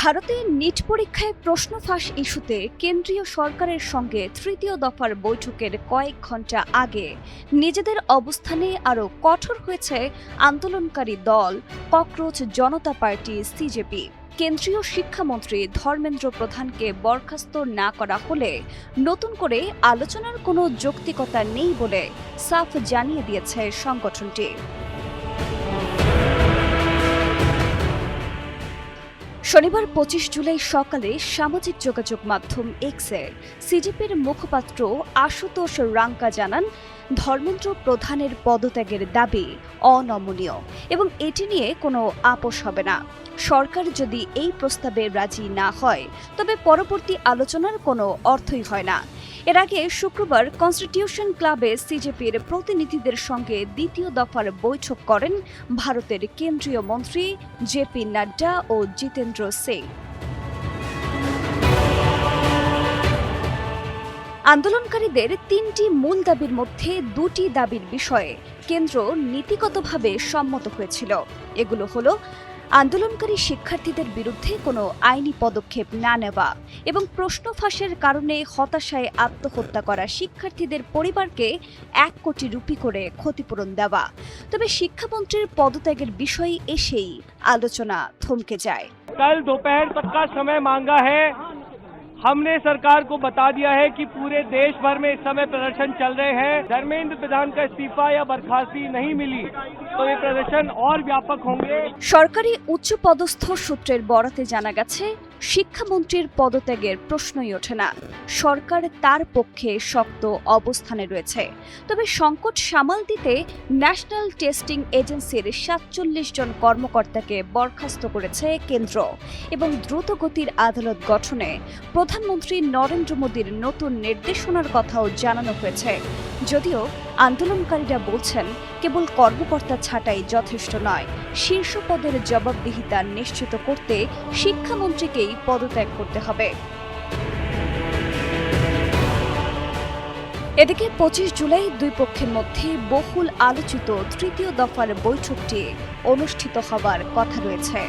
ভারতে নিট পরীক্ষায় প্রশ্ন ফাঁস ইস্যুতে কেন্দ্রীয় সরকারের সঙ্গে তৃতীয় দফার বৈঠকের কয়েক ঘণ্টা আগে নিজেদের অবস্থানে আরও কঠোর হয়েছে আন্দোলনকারী দল ককরোচ জনতা পার্টি সিজেপি। কেন্দ্রীয় শিক্ষামন্ত্রী ধর্মেন্দ্র প্রধানকে বরখাস্ত না করা হলে নতুন করে আলোচনার কোনো যৌক্তিকতা নেই বলে সাফ জানিয়ে দিয়েছে সংগঠনটি। শনিবার ২৫ জুলাই সকালে সামাজিক যোগাযোগ মাধ্যম এক্সে সিজেপির মুখপাত্র আশুতোষ রাঙ্কা জানান, ধর্মেন্দ্র প্রধানের পদত্যাগের দাবি অনমনীয় এবং এটি নিয়ে কোনো আপোষ হবে না। সরকার যদি এই প্রস্তাবে রাজি না হয় তবে পরবর্তী আলোচনার কোনো অর্থই হয় না। এর আগে শুক্রবার কনস্টিটিউশন ক্লাবে সিজেপির প্রতিনিধিদের সঙ্গে দ্বিতীয় দফার বৈঠক করেন ভারতের কেন্দ্রীয় মন্ত্রী জেপি নাড্ডা ও জিতেন্দ্র সিং। আন্দোলনকারীদের তিনটি মূল দাবির মধ্যে দুটি দাবির বিষয়ে কেন্দ্র নীতিগতভাবে সম্মত হয়েছিল। এগুলো হলো আন্দোলনকারী শিক্ষার্থীদের বিরুদ্ধে কোনো আইনি পদক্ষেপ না নেওয়া এবং প্রশ্ন ফাঁসের কারণে হতাশায় আত্মহত্যা করা শিক্ষার্থীদের পরিবারকে ১ কোটি রুপি করে ক্ষতিপূরণ দেওয়া। তবে শিক্ষামন্ত্রীর পদত্যাগের বিষয়ে এসেই আলোচনা থমকে যায়। कल दोपहर तक का समय मांगा है। हमने सरकार को बता दिया है कि पूरे देश भर में इस समय प्रदर्शन चल रहे हैं। धर्मेंद्र प्रधान का इस्तीफा या बर्खास्ती नहीं मिली तो ये प्रदर्शन और व्यापक होंगे। সরকারি উচ্চপদস্থ সূত্রের বরাতে জানা গেছে, শিক্ষামন্ত্রীর পদত্যাগের প্রশ্নই ওঠে না। সরকার তার পক্ষে শক্ত অবস্থানে রয়েছে। তবে সংকট সামাল দিতে ন্যাশনাল টেস্টিং এজেন্সির ৪৭ জন কর্মকর্তাকে বরখাস্ত করেছে কেন্দ্র এবং দ্রুতগতির আদালত গঠনে প্রধানমন্ত্রী নরেন্দ্র মোদীর নতুন নির্দেশনার কথাও জানানো হয়েছে। যদিও আন্দোলনকারীরা বলছেন, কেবল কর্মকর্তা ছাঁটাই যথেষ্ট নয়, শীর্ষ পদের জবাবদিহিতা নিশ্চিত করতে শিক্ষামন্ত্রীকেই পদত্যাগ করতে হবে। এদিকে ২৫ জুলাই দুই পক্ষের মধ্যে বহুল আলোচিত তৃতীয় দফার বৈঠকটি অনুষ্ঠিত হবার কথা রয়েছে।